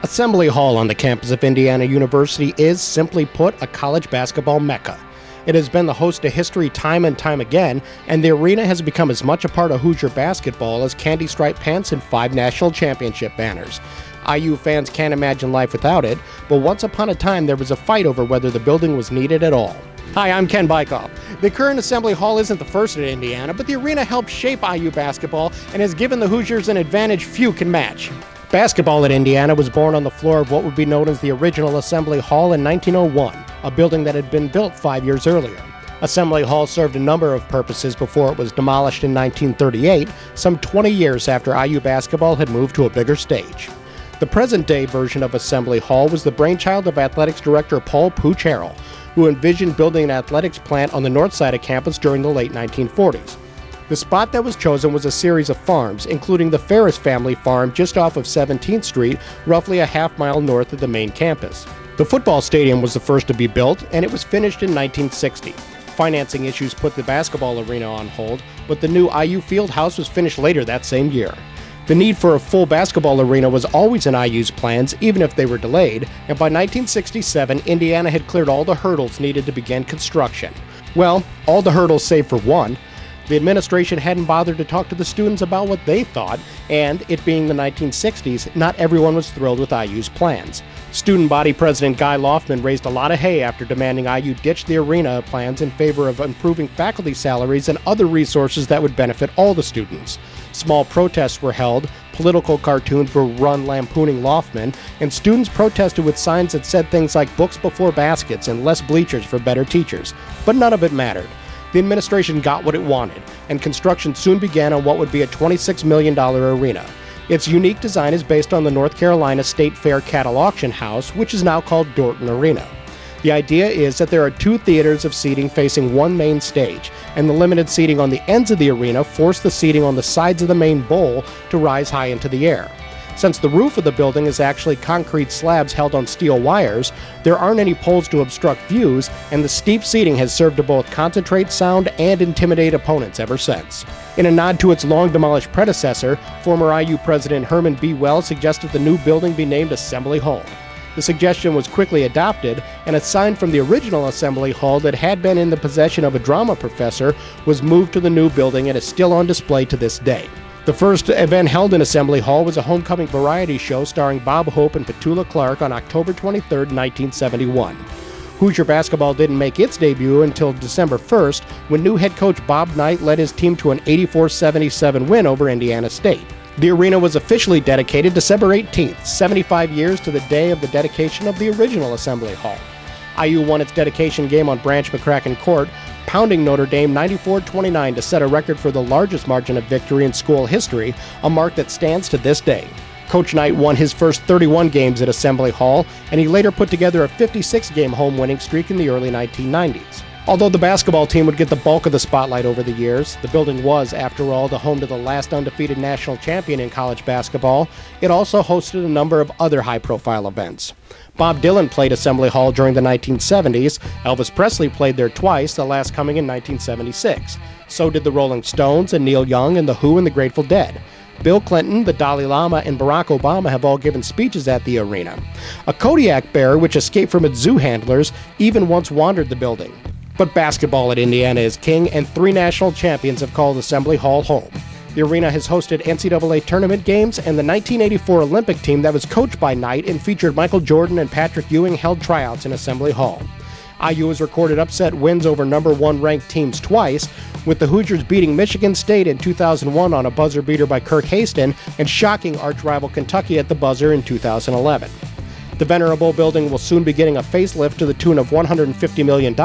Assembly Hall on the campus of Indiana University is, simply put, a college basketball mecca. It has been the host to history time and time again, and the arena has become as much a part of Hoosier basketball as candy-striped pants and 5 national championship banners. IU fans can't imagine life without it, but once upon a time there was a fight over whether the building was needed at all. Hi, I'm Ken Bykoff. The current Assembly Hall isn't the first in Indiana, but the arena helped shape IU basketball and has given the Hoosiers an advantage few can match. Basketball at Indiana was born on the floor of what would be known as the original Assembly Hall in 1901, a building that had been built 5 years earlier. Assembly Hall served a number of purposes before it was demolished in 1938, some 20 years after IU basketball had moved to a bigger stage. The present-day version of Assembly Hall was the brainchild of athletics director POOCH HARRELL, who envisioned building an athletics plant on the north side of campus during the late 1940s. The spot that was chosen was a series of farms, including the Ferris family farm just off of 17th Street, roughly a half-mile north of the main campus. The football stadium was the first to be built, and it was finished in 1960. Financing issues put the basketball arena on hold, but the new IU field house was finished later that same year. The need for a full basketball arena was always in IU's plans, even if they were delayed, and by 1967, Indiana had cleared all the hurdles needed to begin construction. Well, all the hurdles save for one. The administration hadn't bothered to talk to the students about what they thought, and it being the 1960s, not everyone was thrilled with IU's plans. Student body president Guy Loftman raised a lot of hay after demanding IU ditch the arena plans in favor of improving faculty salaries and other resources that would benefit all the students. Small protests were held, political cartoons were run lampooning Loftman, and students protested with signs that said things like "books before baskets" and "less bleachers for better teachers." But none of it mattered. The administration got what it wanted, and construction soon began on what would be a $26 million arena. Its unique design is based on the North Carolina State Fair cattle auction house, which is now called Dorton Arena. The idea is that there are 2 theaters of seating facing one main stage, and the limited seating on the ends of the arena force the seating on the sides of the main bowl to rise high into the air. Since the roof of the building is actually concrete slabs held on steel wires, there aren't any poles to obstruct views, and the steep seating has served to both concentrate sound and intimidate opponents ever since. In a nod to its long-demolished predecessor, former IU President Herman B. Wells suggested the new building be named Assembly Hall. The suggestion was quickly adopted, and a sign from the original Assembly Hall that had been in the possession of a drama professor was moved to the new building and is still on display to this day. The first event held in Assembly Hall was a homecoming variety show starring Bob Hope and Petula Clark on October 23, 1971. Hoosier basketball didn't make its debut until December 1st, when new head coach Bob Knight led his team to an 84-77 win over Indiana State. The arena was officially dedicated December 18th, 75 years to the day of the dedication of the original Assembly Hall. IU won its dedication game on Branch McCracken Court, pounding Notre Dame 94-29 to set a record for the largest margin of victory in school history, a mark that stands to this day. Coach Knight won his first 31 games at Assembly Hall, and he later put together a 56-game home winning streak in the early 1990s. Although the basketball team would get the bulk of the spotlight over the years, the building was, after all, the home to the last undefeated national champion in college basketball. It also hosted a number of other high-profile events. Bob Dylan played Assembly Hall during the 1970s. Elvis Presley played there twice, the last coming in 1976. So did the Rolling Stones and Neil Young and The Who and the Grateful Dead. Bill Clinton, the Dalai Lama, and Barack Obama have all given speeches at the arena. A Kodiak bear, which escaped from its zoo handlers, even once wandered the building. But basketball at Indiana is king, and 3 national champions have called Assembly Hall home. The arena has hosted NCAA tournament games, and the 1984 Olympic team that was coached by Knight and featured Michael Jordan and Patrick Ewing held tryouts in Assembly Hall. IU has recorded upset wins over number 1 ranked teams twice, with the Hoosiers beating Michigan State in 2001 on a buzzer beater by KIRK and shocking arch-rival Kentucky at the buzzer in 2011. The venerable building will soon be getting a facelift to the tune of $150 million,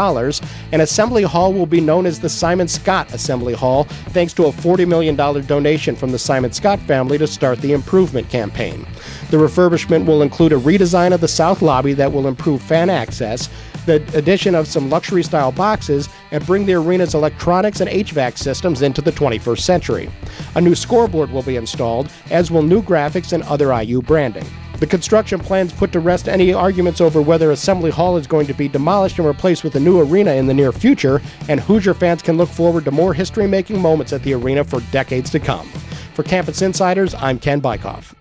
and Assembly Hall will be known as the Simon Scott Assembly Hall, thanks to a $40 million donation from the Simon Scott family to start the improvement campaign. The refurbishment will include a redesign of the south lobby that will improve fan access, the addition of some luxury-style boxes, and bring the arena's electronics and HVAC systems into the 21st century. A new scoreboard will be installed, as will new graphics and other IU branding. The construction plans put to rest any arguments over whether Assembly Hall is going to be demolished and replaced with a new arena in the near future, and Hoosier fans can look forward to more history-making moments at the arena for decades to come. For Campus Insiders, I'm Ken Bykoff.